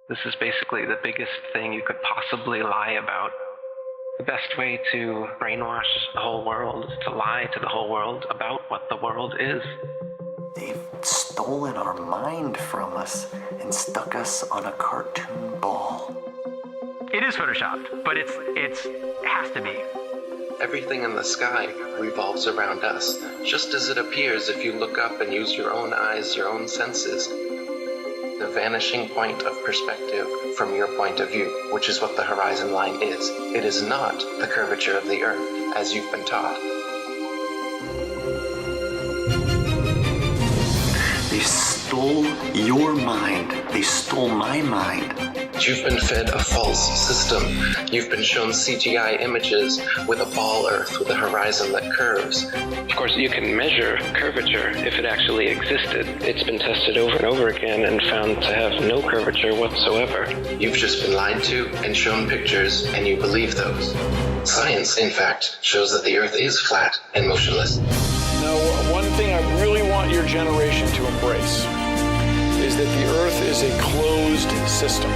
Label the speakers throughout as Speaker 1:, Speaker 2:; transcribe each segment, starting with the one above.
Speaker 1: This is basically the biggest thing you could possibly lie about. The best way to brainwash the whole world is to lie to the whole world about what the world is.
Speaker 2: They've stolen our mind from us and stuck us on a cartoon ball.
Speaker 3: It is photoshopped, but it has to be.
Speaker 1: Everything in the sky revolves around us, just as it appears if you look up and use your own eyes, your own senses. The vanishing point of perspective from your point of view, which is what the horizon line is. It is not the curvature of the earth, as you've been taught.
Speaker 2: They stole your mind. They stole my mind.
Speaker 1: You've been fed a false system. You've been shown CGI images with a ball earth with a horizon that curves. Of course, you can measure curvature if it actually existed. It's been tested over and over again and found to have no curvature whatsoever. You've just been lied to and shown pictures, and you believe those. Science, in fact, shows that the earth is flat and motionless.
Speaker 4: Now, one thing I really want your generation to embrace is that the earth is a closed system.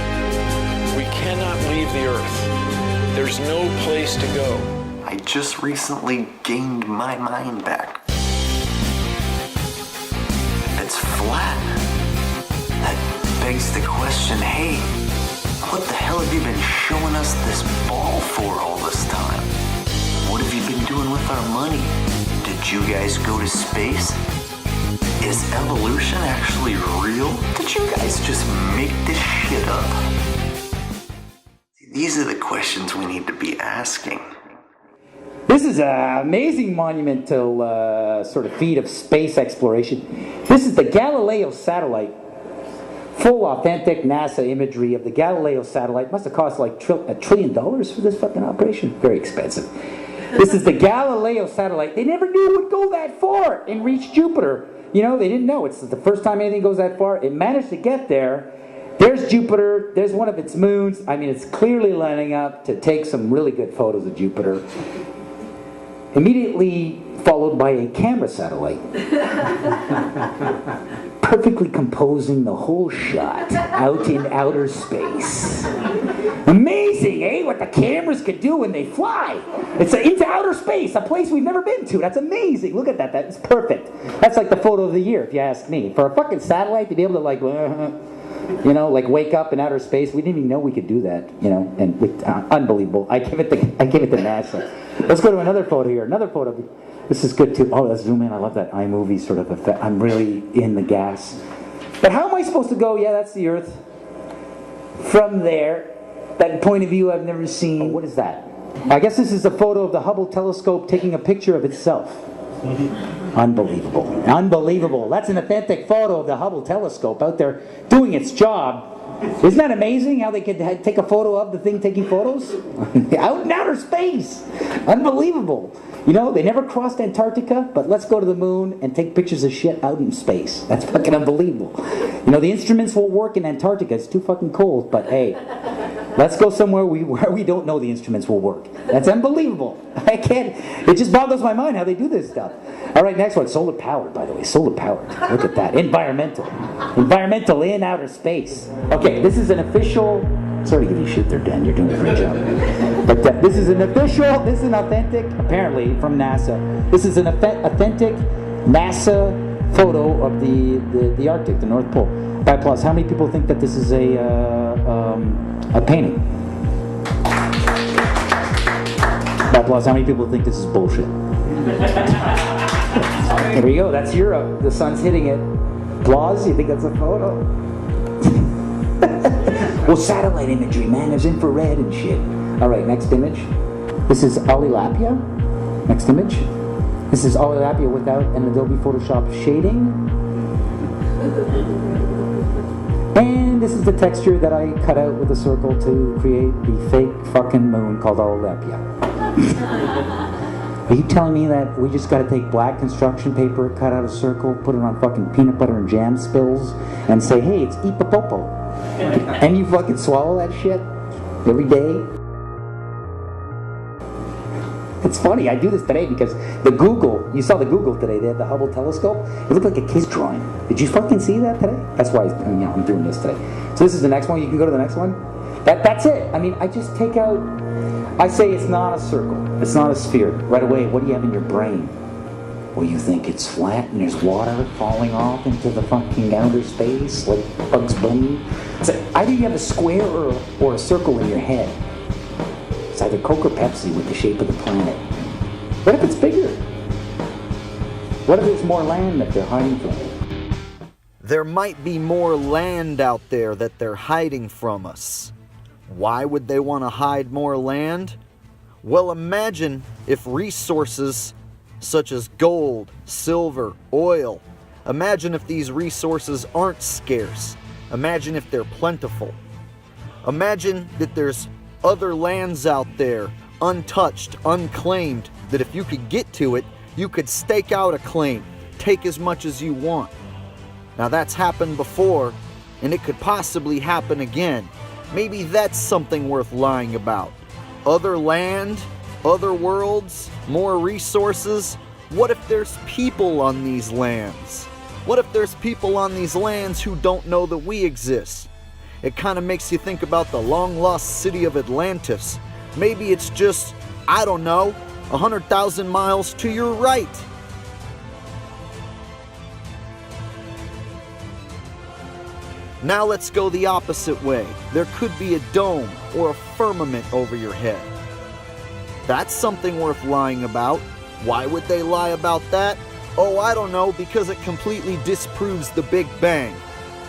Speaker 4: We cannot leave the earth. There's no place to go.
Speaker 2: I just recently gained my mind back. It's flat. That begs the question, hey, what the hell have you been showing us this ball for all this time? What have you been doing with our money? Did you guys go to space? Is evolution actually real? Did you guys just make this shit up? These are the questions we need to be asking.
Speaker 5: This is an amazing monumental sort of feat of space exploration. This is the Galileo satellite. Full authentic NASA imagery of the Galileo satellite. Must have cost like $1 trillion for this fucking operation. Very expensive. This is the Galileo satellite. They never knew it would go that far and reach Jupiter. You know, they didn't know. It's the first time anything goes that far. It managed to get there. There's Jupiter. There's one of its moons. I mean, it's clearly lining up to take some really good photos of Jupiter. Immediately followed by a camera satellite. Perfectly composing the whole shot out in outer space. Amazing, eh? What the cameras can do when they fly. It's into outer space, a place we've never been to. That's amazing. Look at that. That's perfect. That's like the photo of the year, if you ask me. For a fucking satellite to be able to like, like wake up in outer space. We didn't even know we could do that, and unbelievable. I give it to NASA. Let's go to another photo here. Another photo. This is good too. Oh, let's zoom in. I love that iMovie sort of effect. I'm really in the gas. But how am I supposed to go? Yeah, that's the Earth. From there, that point of view I've never seen. Oh, what is that? I guess this is a photo of the Hubble telescope taking a picture of itself. Unbelievable. Unbelievable. That's an authentic photo of the Hubble telescope out there doing its job. Isn't that amazing how they could take a photo of the thing taking photos? Out in outer space. Unbelievable. They never crossed Antarctica, but let's go to the moon and take pictures of shit out in space. That's fucking unbelievable. The instruments won't work in Antarctica. It's too fucking cold, but hey, let's go somewhere where we don't know the instruments will work. That's unbelievable. I can't, it just boggles my mind how they do this stuff. All right, next one. Solar powered, by the way. Solar powered. Look at that. Environmental. Environmental in outer space. Okay, this is an official... Sorry to give you shit there, Dan. You're doing a great job. But this is an authentic, apparently, from NASA. This is an authentic NASA photo of the Arctic, the North Pole. By applause, how many people think that this is a painting? By applause, how many people think this is bullshit? Here we go. That's Europe. The sun's hitting it. Applause. You think that's a photo? Well, satellite imagery, man. There's infrared and shit. All right, next image. This is Olilapia. Next image. This is Olilapia without an Adobe Photoshop shading. And this is the texture that I cut out with a circle to create the fake fucking moon called Olilapia. Are you telling me that we just got to take black construction paper, cut out a circle, put it on fucking peanut butter and jam spills, and say, hey, it's Ipapopo? And you fucking swallow that shit every day? It's funny, I do this today because the Google, you saw the Google today, they had the Hubble telescope. It looked like a kid's drawing. Did you fucking see that today? That's why I'm doing this today. So this is the next one. You can go to the next one. That's it. I mean, I just take out, I say it's not a circle. It's not a sphere. Right away, what do you have in your brain? Well, you think it's flat and there's water falling off into the fucking outer space like Bugs Bunny. So either you have a square or a circle in your head. It's either Coke or Pepsi with the shape of the planet. What if it's bigger? What if there's more land that they're hiding from?
Speaker 6: There might be more land out there that they're hiding from us. Why would they want to hide more land? Well, imagine if resources such as gold, silver, oil, imagine if these resources aren't scarce. Imagine if they're plentiful. Imagine that there's other lands out there, untouched, unclaimed, that if you could get to it, you could stake out a claim, take as much as you want. Now that's happened before, and it could possibly happen again. Maybe that's something worth lying about. Other land, other worlds, more resources. What if there's people on these lands? What if there's people on these lands who don't know that we exist? It kind of makes you think about the long-lost city of Atlantis. Maybe it's just, I don't know, 100,000 miles to your right. Now let's go the opposite way. There could be a dome or a firmament over your head. That's something worth lying about. Why would they lie about that? Oh, I don't know, because it completely disproves the Big Bang.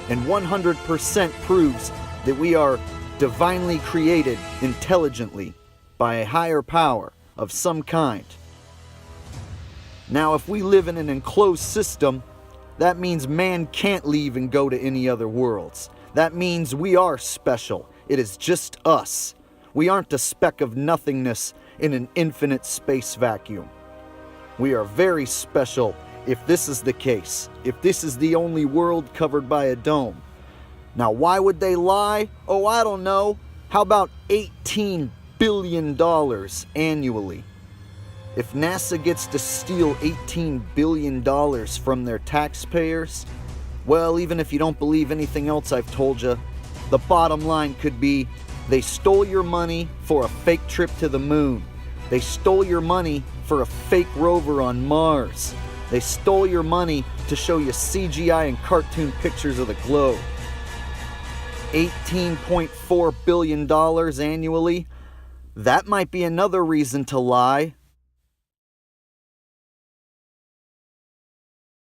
Speaker 6: And 100% proves that we are divinely created intelligently by a higher power of some kind. Now, if we live in an enclosed system, that means man can't leave and go to any other worlds. That means we are special. It is just us. We aren't a speck of nothingness in an infinite space vacuum. We are very special if this is the case, if this is the only world covered by a dome. Now, why would they lie? Oh, I don't know. How about $18 billion annually? If NASA gets to steal $18 billion from their taxpayers, well, even if you don't believe anything else I've told you, the bottom line could be they stole your money for a fake trip to the moon. They stole your money for a fake rover on Mars. They stole your money to show you CGI and cartoon pictures of the globe. $18.4 billion annually? That might be another reason to lie.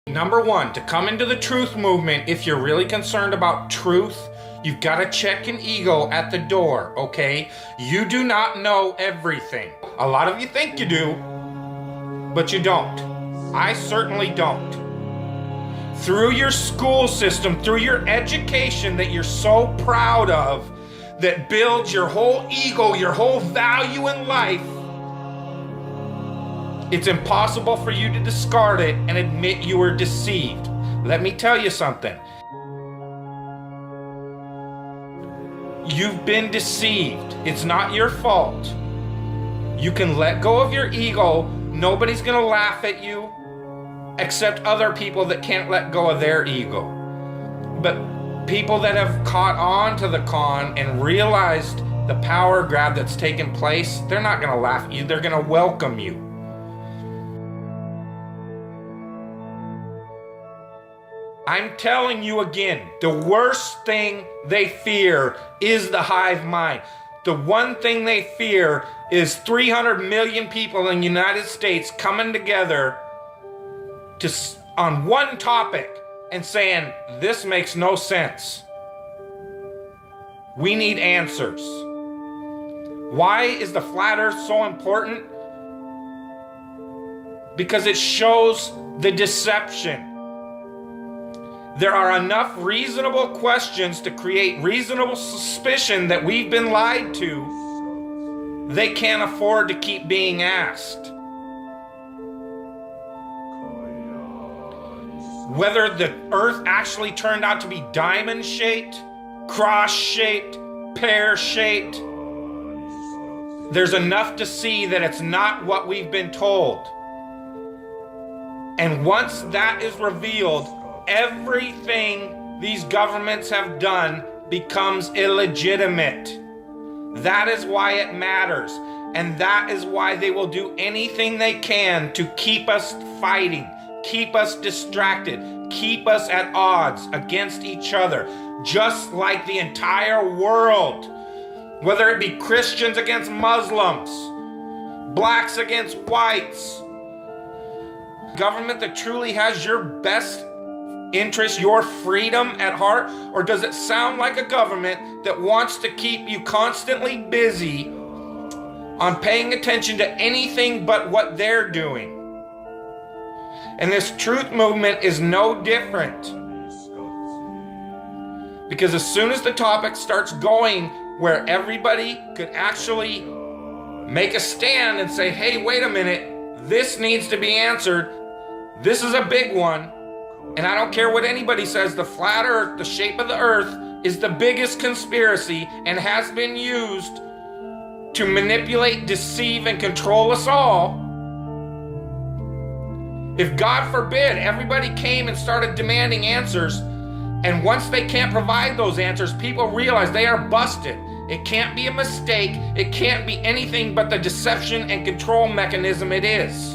Speaker 7: Number one, to come into the truth movement, if you're really concerned about truth, you've got to check an ego at the door, okay? You do not know everything. A lot of you think you do, but you don't. I certainly don't. Through your school system, through your education that you're so proud of, that builds your whole ego, your whole value in life, it's impossible for you to discard it and admit you were deceived. Let me tell you something. You've been deceived. It's not your fault. You can let go of your ego. Nobody's gonna laugh at you except other people that can't let go of their ego. But people that have caught on to the con and realized the power grab that's taken place, they're not gonna laugh at you, they're gonna welcome you. I'm telling you again, the worst thing they fear is the hive mind. The one thing they fear is 300 million people in the United States coming together on one topic and saying, this makes no sense. We need answers. Why is the flat earth so important? Because it shows the deception. There are enough reasonable questions to create reasonable suspicion that we've been lied to. They can't afford to keep being asked. Whether the earth actually turned out to be diamond-shaped, cross-shaped, pear-shaped, there's enough to see that it's not what we've been told. And once that is revealed, everything these governments have done becomes illegitimate. That is why it matters. And that is why they will do anything they can to keep us fighting, keep us distracted, keep us at odds against each other, just like the entire world. Whether it be Christians against Muslims, blacks against whites. Government that truly has your best interest, your freedom at heart? Or does it sound like a government that wants to keep you constantly busy on paying attention to anything but what they're doing? And this truth movement is no different. Because as soon as the topic starts going where everybody could actually make a stand and say, hey, wait a minute, this needs to be answered. This is a big one. And I don't care what anybody says, the flat earth, the shape of the earth, is the biggest conspiracy and has been used to manipulate, deceive, and control us all. If God forbid everybody came and started demanding answers, and once they can't provide those answers, people realize they are busted. It can't be a mistake. It can't be anything but the deception and control mechanism it is.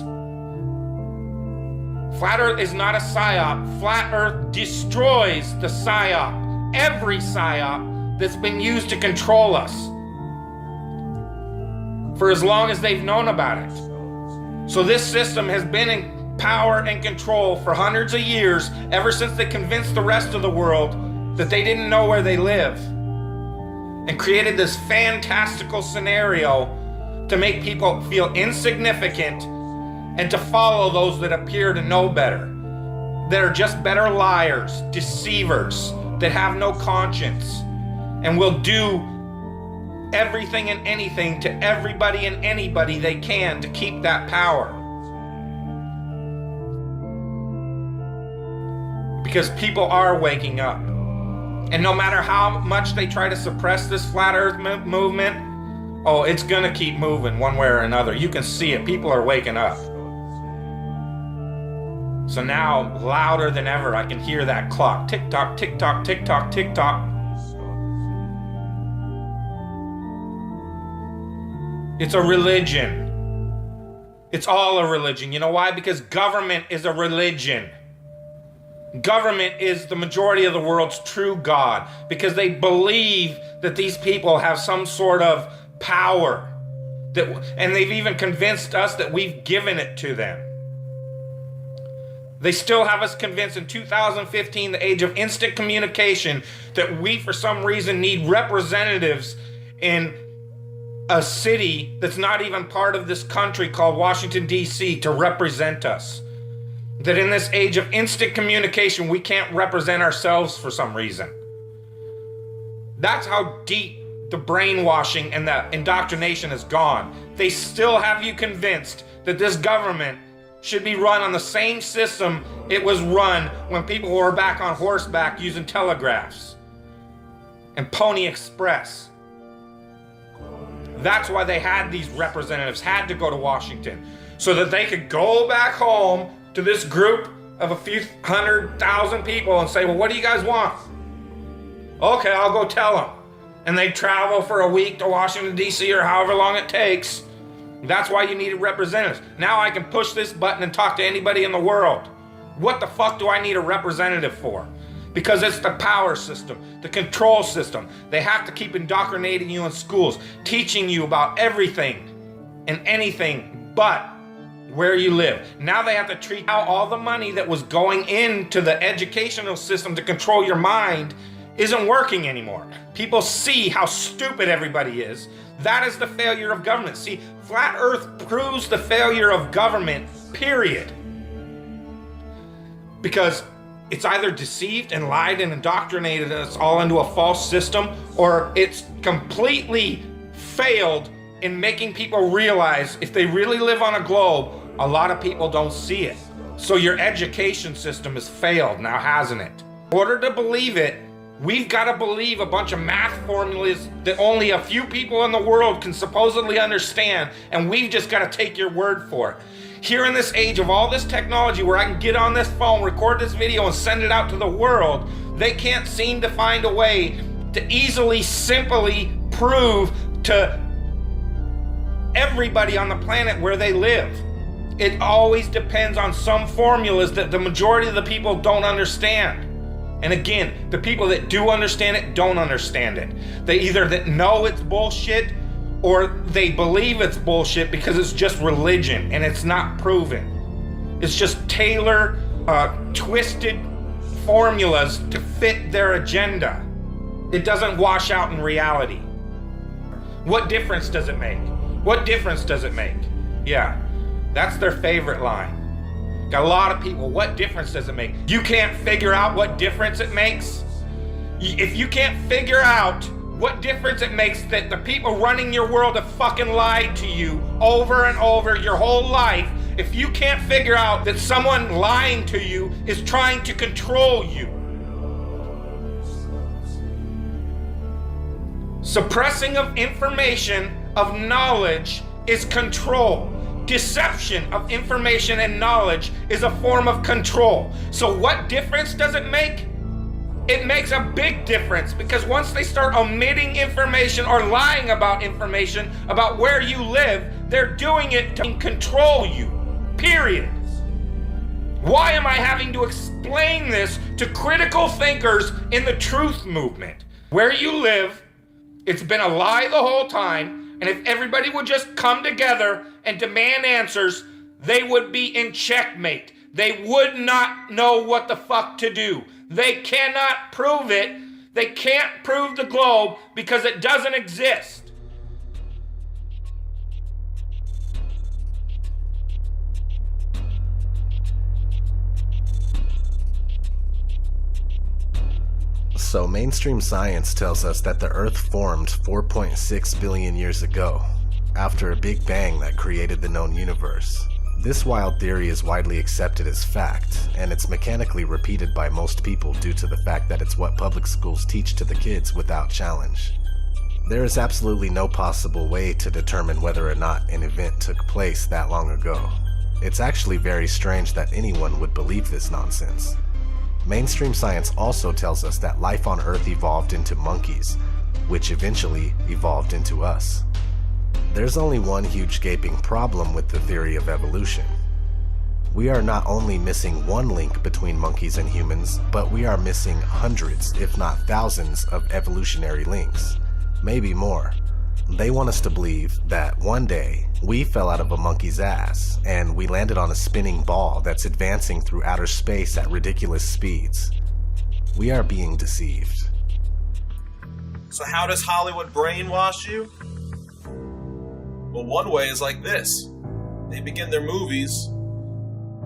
Speaker 7: Flat Earth is not a psyop. Flat Earth destroys the psyop. Every psyop that's been used to control us for as long as they've known about it. So this system has been in power and control for hundreds of years, ever since they convinced the rest of the world that they didn't know where they live, and created this fantastical scenario to make people feel insignificant and to follow those that appear to know better, that are just better liars, deceivers, that have no conscience, and will do everything and anything to everybody and anybody they can to keep that power. Because people are waking up. And no matter how much they try to suppress this flat earth movement, oh, it's gonna keep moving one way or another. You can see it. People are waking up. So now, louder than ever, I can hear that clock. Tick tock, tick tock, tick tock, tick tock. It's a religion. It's all a religion. You know why? Because government is a religion. Government is the majority of the world's true God, because they believe that these people have some sort of power, and they've even convinced us that we've given it to them. They still have us convinced in 2015, the age of instant communication, that we for some reason need representatives in a city that's not even part of this country called Washington, D.C. to represent us. That in this age of instant communication, we can't represent ourselves for some reason. That's how deep the brainwashing and the indoctrination has gone. They still have you convinced that this government should be run on the same system it was run when people were back on horseback using telegraphs and Pony Express. That's why they had these representatives, had to go to Washington, so that they could go back home to this group of a few 100,000 people and say, well, what do you guys want? Okay, I'll go tell them. And they travel for a week to Washington, D.C. or however long it takes. That's why you needed representatives. Now I can push this button and talk to anybody in the world. What the fuck do I need a representative for? Because it's the power system, the control system. They have to keep indoctrinating you in schools, teaching you about everything and anything but where you live. Now they have to treat out all the money that was going into the educational system to control your mind isn't working anymore. People see how stupid everybody is. That is the failure of government. See, Flat Earth proves the failure of government, period. Because it's either deceived and lied and indoctrinated us all into a false system, or it's completely failed in making people realize if they really live on a globe, a lot of people don't see it. So your education system has failed now, hasn't it? In order to believe it, We've got to believe a bunch of math formulas that only a few people in the world can supposedly understand, and we've just got to take your word for it. Here in this age of all this technology where I can get on this phone, record this video, and send it out to the world, they can't seem to find a way to easily, simply prove to everybody on the planet where they live. It always depends on some formulas that the majority of the people don't understand. And again, the people that do understand it don't understand it. They either that know it's bullshit or they believe it's bullshit because it's just religion and it's not proven. It's just twisted formulas to fit their agenda. It doesn't wash out in reality. What difference does it make? What difference does it make? Yeah, that's their favorite line. Got a lot of people, what difference does it make? You can't figure out what difference it makes? If you can't figure out what difference it makes that the people running your world have fucking lied to you over and over your whole life, if you can't figure out that someone lying to you is trying to control you, suppressing of information, of knowledge, is control. Deception of information and knowledge is a form of control. So what difference does it make? It makes a big difference, because once they start omitting information or lying about information about where you live, they're doing it to control you. Period. Why am I having to explain this to critical thinkers in the truth movement? Where you live, it's been a lie the whole time. And if everybody would just come together and demand answers, they would be in checkmate. They would not know what the fuck to do. They cannot prove it. They can't prove the globe because it doesn't exist.
Speaker 8: So mainstream science tells us that the Earth formed 4.6 billion years ago, after a big bang that created the known universe. This wild theory is widely accepted as fact, and it's mechanically repeated by most people due to the fact that it's what public schools teach to the kids without challenge. There is absolutely no possible way to determine whether or not an event took place that long ago. It's actually very strange that anyone would believe this nonsense. Mainstream science also tells us that life on Earth evolved into monkeys, which eventually evolved into us. There's only one huge gaping problem with the theory of evolution. We are not only missing one link between monkeys and humans, but we are missing hundreds, if not thousands, of evolutionary links. Maybe more. They want us to believe that one day we fell out of a monkey's ass and we landed on a spinning ball that's advancing through outer space at ridiculous speeds. We are being deceived.
Speaker 9: So how does Hollywood brainwash you? Well, one way is like this. They begin their movies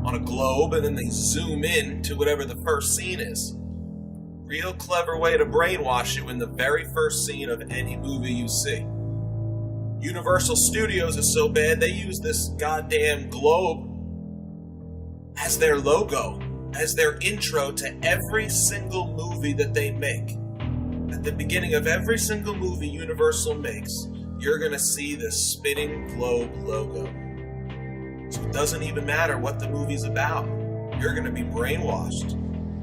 Speaker 9: on a globe and then they zoom in to whatever the first scene is. Real clever way to brainwash you in the very first scene of any movie you see. Universal Studios is so bad they use this goddamn globe as their logo, as their intro to every single movie that they make. At the beginning of every single movie Universal makes, you're gonna see this spinning globe logo. So it doesn't even matter what the movie's about. You're gonna be brainwashed.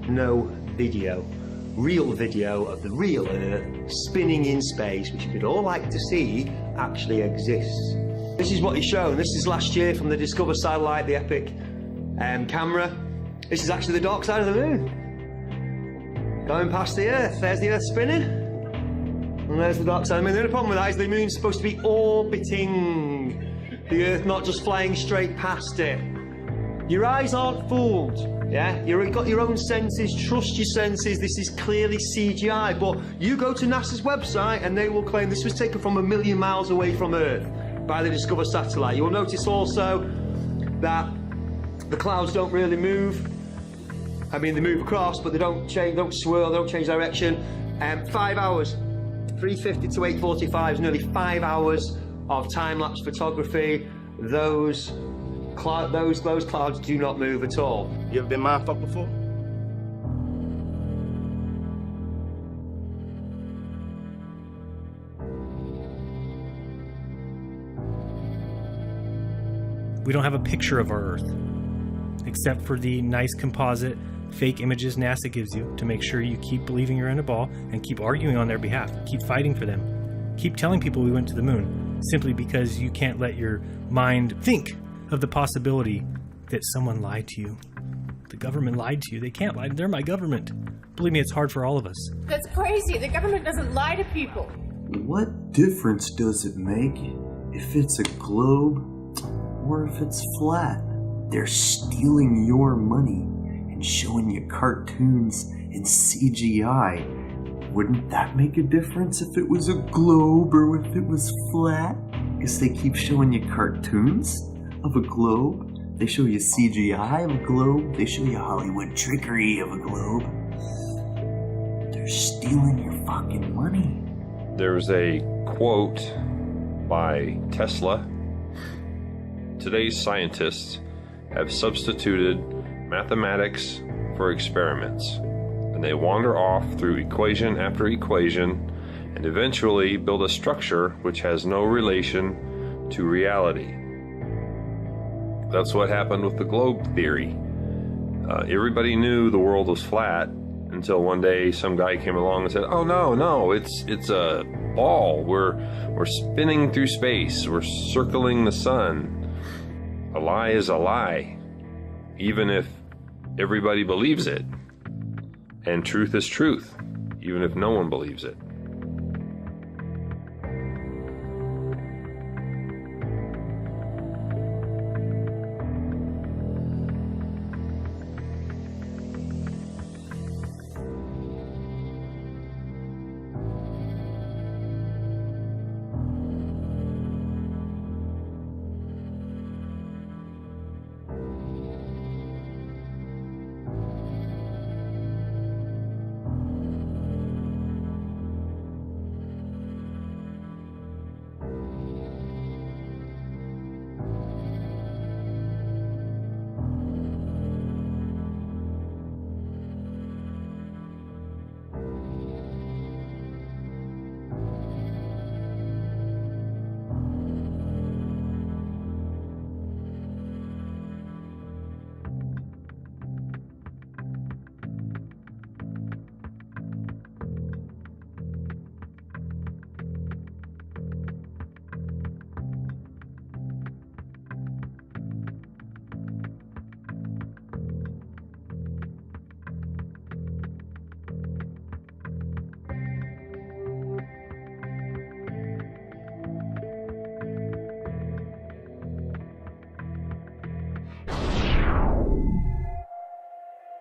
Speaker 10: No video, real video of the real Earth spinning in space, which you'd all like to see, actually exists. This is what he's shown. This is last year from the Discover satellite, the Epic camera. This is actually the dark side of the moon. Going past the Earth. There's the Earth spinning. And there's the dark side of the moon. The only problem with that is the moon's supposed to be orbiting the Earth, not just flying straight past it. Your eyes aren't fooled, yeah? You've got your own senses, trust your senses, this is clearly CGI, but you go to NASA's website and they will claim this was taken from 1 million miles away from Earth by the Discover satellite. You'll notice also that the clouds don't really move. I mean, they move across, but they don't change, don't swirl, they don't change direction. 5 hours, 3:50 to 8:45 is nearly 5 hours of time-lapse photography. Those clouds do not move at all.
Speaker 11: You ever been mindfucked before? We don't have a picture of our Earth, except for the nice composite fake images NASA gives you to make sure you keep believing you're in a ball and keep arguing on their behalf, keep fighting for them, keep telling people we went to the moon, simply because you can't let your mind think of the possibility that someone lied to you. The government lied to you. They can't lie. They're my government. Believe me, it's hard for all of us.
Speaker 12: That's crazy. The government doesn't lie to people.
Speaker 13: What difference does it make if it's a globe or if it's flat? They're stealing your money and showing you cartoons and CGI. Wouldn't that make a difference if it was a globe or if it was flat? Because they keep showing you cartoons of a globe. They show you CGI of a globe. They show you Hollywood trickery of a globe. They're stealing your fucking money.
Speaker 14: There's a quote by Tesla. Today's scientists have substituted mathematics for experiments, and they wander off through equation after equation and eventually build a structure which has no relation to reality. That's what happened with the globe theory. Everybody knew the world was flat until one day some guy came along and said, "Oh no, it's a ball. We're spinning through space. We're circling the sun." A lie is a lie, even if everybody believes it. And truth is truth, even if no one believes it.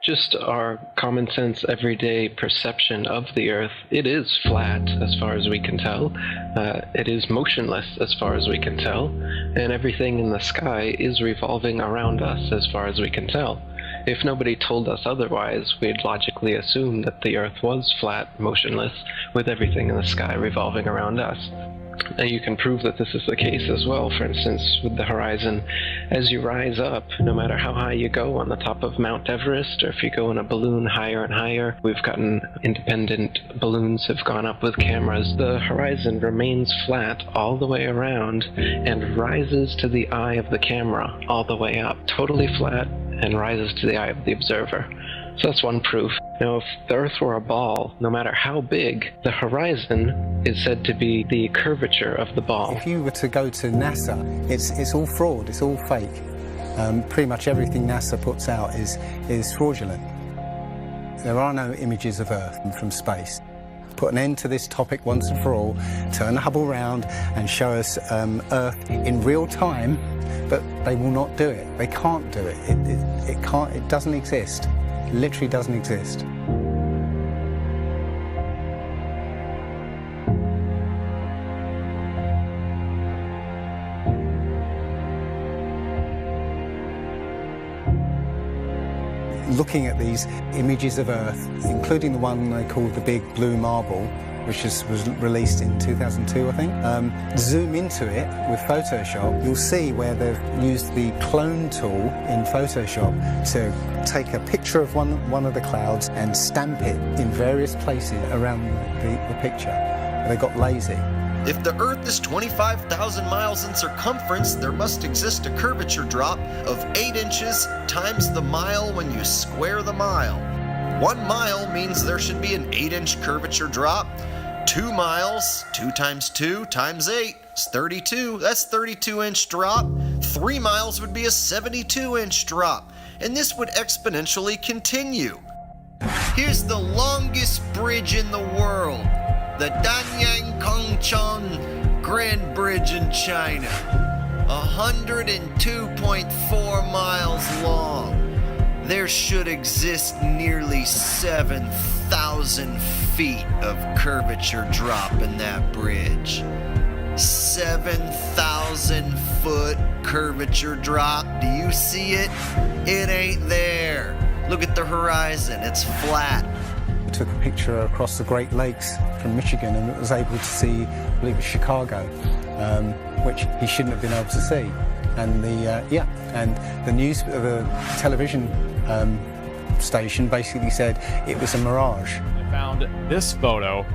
Speaker 1: Just our common sense, everyday perception of the Earth, it is flat as far as we can tell. It is motionless as far as we can tell. And everything in the sky is revolving around us as far as we can tell. If nobody told us otherwise, we'd logically assume that the Earth was flat, motionless, with everything in the sky revolving around us. And you can prove that this is the case as well. For instance, with the horizon, as you rise up, no matter how high you go on the top of Mount Everest, or if you go in a balloon higher and higher, we've gotten independent balloons have gone up with cameras. The horizon remains flat all the way around and rises to the eye of the camera all the way up, totally flat, and rises to the eye of the observer. So that's one proof. Now, if the Earth were a ball, no matter how big, the horizon is said to be the curvature of the ball.
Speaker 15: If you were to go to NASA, it's all fraud, it's all fake. Pretty much everything NASA puts out is fraudulent. There are no images of Earth from space. Put an end to this topic once and for all, turn the Hubble round and show us Earth in real time, but they will not do it. They can't do it. It doesn't exist. It literally doesn't exist. Looking at these images of Earth, including the one they called the Big Blue Marble, which was released in 2002, I think. Zoom into it with Photoshop, you'll see where they've used the clone tool in Photoshop to take a picture of one of the clouds and stamp it in various places around the picture. They got lazy.
Speaker 6: If the Earth is 25,000 miles in circumference, there must exist a curvature drop of 8 inches times the mile when you square the mile. 1 mile means there should be an 8-inch curvature drop. 2 miles, 2 times 2 times 8 is 32. That's 32-inch drop. 3 miles would be a 72-inch drop. And this would exponentially continue. Here's the longest bridge in the world. The Danyang Kongchon Grand Bridge in China, 102.4 miles long. There should exist nearly 7,000 feet of curvature drop in that bridge. 7,000 foot curvature drop. Do you see it? It ain't there. Look at the horizon, it's flat.
Speaker 15: Took a picture across the Great Lakes from Michigan and was able to see, I believe it's Chicago, which he shouldn't have been able to see. And the television station basically said it was a mirage.
Speaker 16: I found this photo,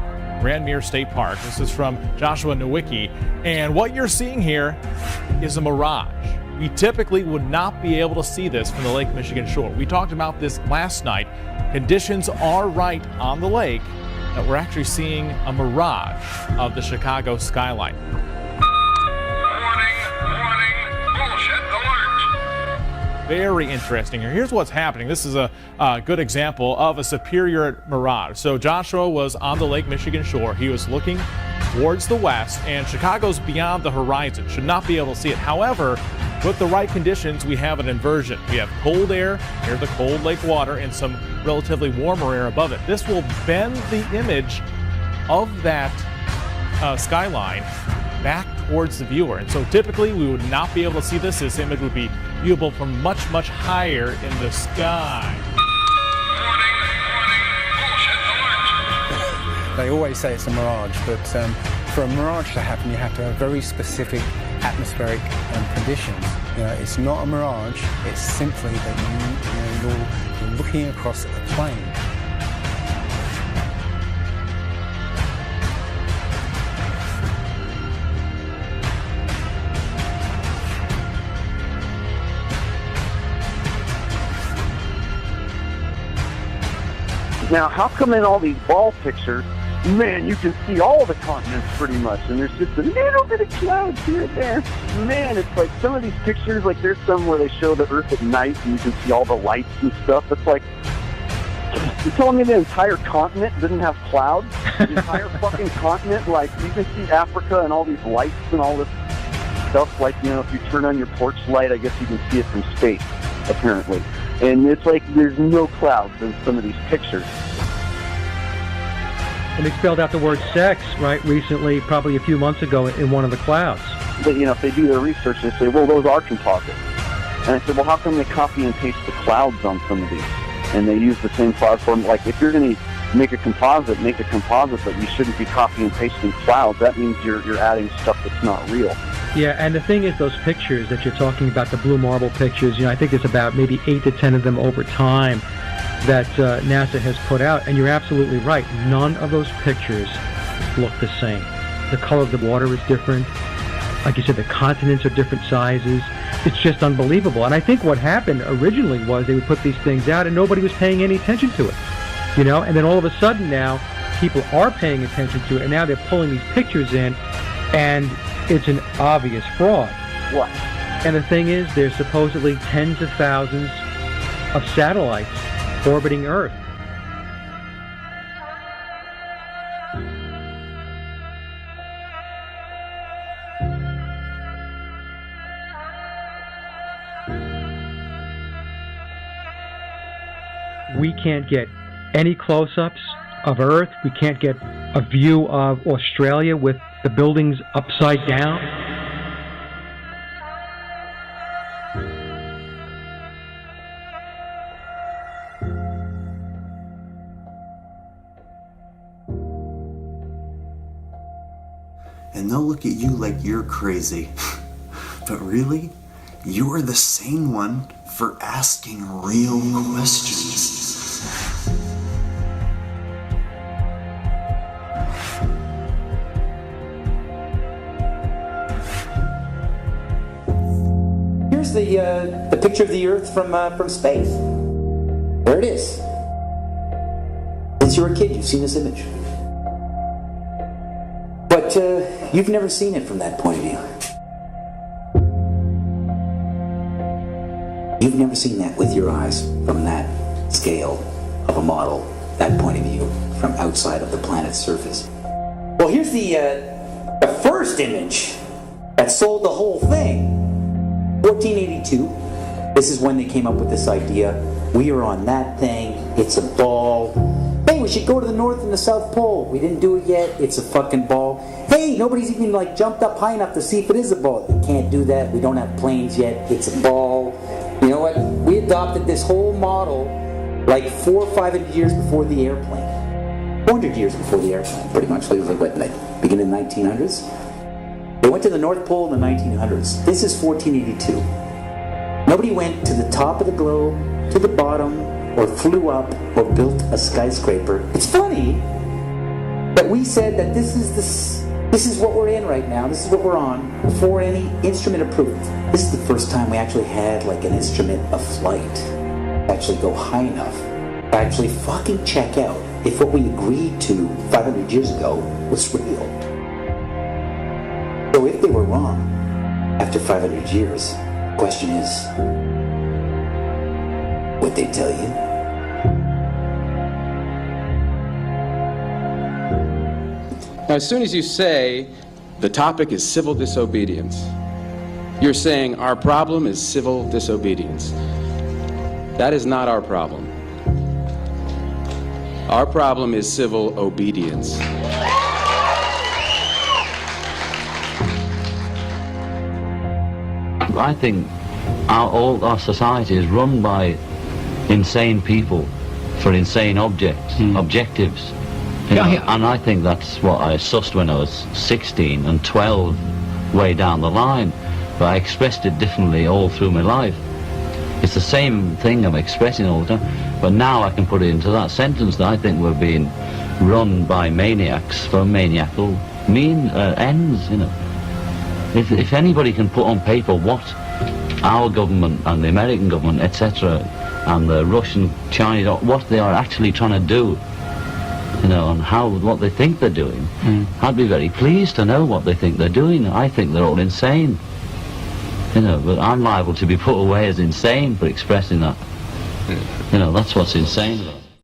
Speaker 16: Grandmere State Park. This is from Joshua Nowicki, and what you're seeing here is a mirage. We typically would not be able to see this from the Lake Michigan shore. We talked about this last night. Conditions are right on the lake that we're actually seeing a mirage of the Chicago skyline. Very interesting here. Here's what's happening. This is a good example of a superior mirage. So Joshua was on the Lake Michigan shore. He was looking towards the west, and Chicago's beyond the horizon. Should not be able to see it. However, with the right conditions, we have an inversion. We have cold air near the cold lake water and some relatively warmer air above it. This will bend the image of that skyline back towards the viewer. And so typically we would not be able to see this. This image would be viewable from much, much higher in the sky.
Speaker 15: They always say it's a mirage, but for a mirage to happen, you have to have very specific atmospheric conditions. You know, it's not a mirage. It's simply that you're looking across a plain.
Speaker 17: Now, how come in all these ball pictures, man, you can see all the continents pretty much, and there's just a little bit of clouds here and there. Man, it's like some of these pictures, like there's some where they show the Earth at night and you can see all the lights and stuff. It's like, you're telling me the entire continent didn't have clouds? The entire fucking continent, like you can see Africa and all these lights and all this stuff. Like, you know, if you turn on your porch light, I guess you can see it from space, apparently. And it's like there's no clouds in some of these pictures.
Speaker 18: And they spelled out the word sex, right, recently, probably a few months ago in one of the clouds.
Speaker 17: But, you know, if they do their research, they say, well, those are composites. And I said, well, how come they copy and paste the clouds on some of these? And they use the same cloud form. Like, if you're going to make a composite, but you shouldn't be copying and pasting clouds. That means you're adding stuff that's not real.
Speaker 18: Yeah, and the thing is, those pictures that you're talking about, the blue marble pictures, you know, I think there's about maybe 8 to 10 of them over time that NASA has put out, and you're absolutely right. None of those pictures look the same. The color of the water is different. Like you said, the continents are different sizes. It's just unbelievable. And I think what happened originally was they would put these things out and nobody was paying any attention to it. You know, and then all of a sudden now people are paying attention to it, and now they're pulling these pictures in, and it's an obvious fraud.
Speaker 17: What?
Speaker 18: And the thing is, there's supposedly tens of thousands of satellites orbiting Earth. We can't get any close-ups of Earth. We can't get a view of Australia with the buildings upside down.
Speaker 13: And they'll look at you like you're crazy. But really, you're the sane one for asking real questions.
Speaker 5: the picture of the Earth from space. There it is. Since you were a kid, you've seen this image. But you've never seen it from that point of view. You've never seen that with your eyes from that scale of a model, that point of view, from outside of the planet's surface. Well, here's the first image that sold the whole thing. 1482. This is when they came up with this idea. We are on that thing. It's a ball. Hey, we should go to the North and the South Pole. We didn't do it yet. It's a fucking ball. Hey, nobody's even jumped up high enough to see if it is a ball. You can't do that. We don't have planes yet. It's a ball. You know what? We adopted this whole model 400 or 500 years before the airplane. 400 years before the airplane, pretty much. It was beginning of the 1900s. They went to the North Pole in the 1900s. This is 1482. Nobody went to the top of the globe, to the bottom, or flew up, or built a skyscraper. It's funny that we said that this is what we're in right now. This is what we're on before any instrument approved. This is the first time we actually had an instrument of flight to actually go high enough to actually fucking check out if what we agreed to 500 years ago was real. So if they were wrong after 500 years, the question is, would they tell you?
Speaker 19: Now, as soon as you say the topic is civil disobedience, you're saying our problem is civil disobedience. That is not our problem. Our problem is civil obedience.
Speaker 20: I think all our society is run by insane people for insane objectives. You know, and I think that's what I sussed when I was 16 and 12 way down the line, but I expressed it differently all through my life. It's the same thing I'm expressing all the time, but now I can put it into that sentence that I think we're being run by maniacs for maniacal ends, you know. If anybody can put on paper what our government and the American government, etc., and the Russian, Chinese, what they are actually trying to do, you know, and what they think they're doing, I'd be very pleased to know what they think they're doing. I think they're all insane, you know, but I'm liable to be put away as insane for expressing that. You know, that's what's insane about it.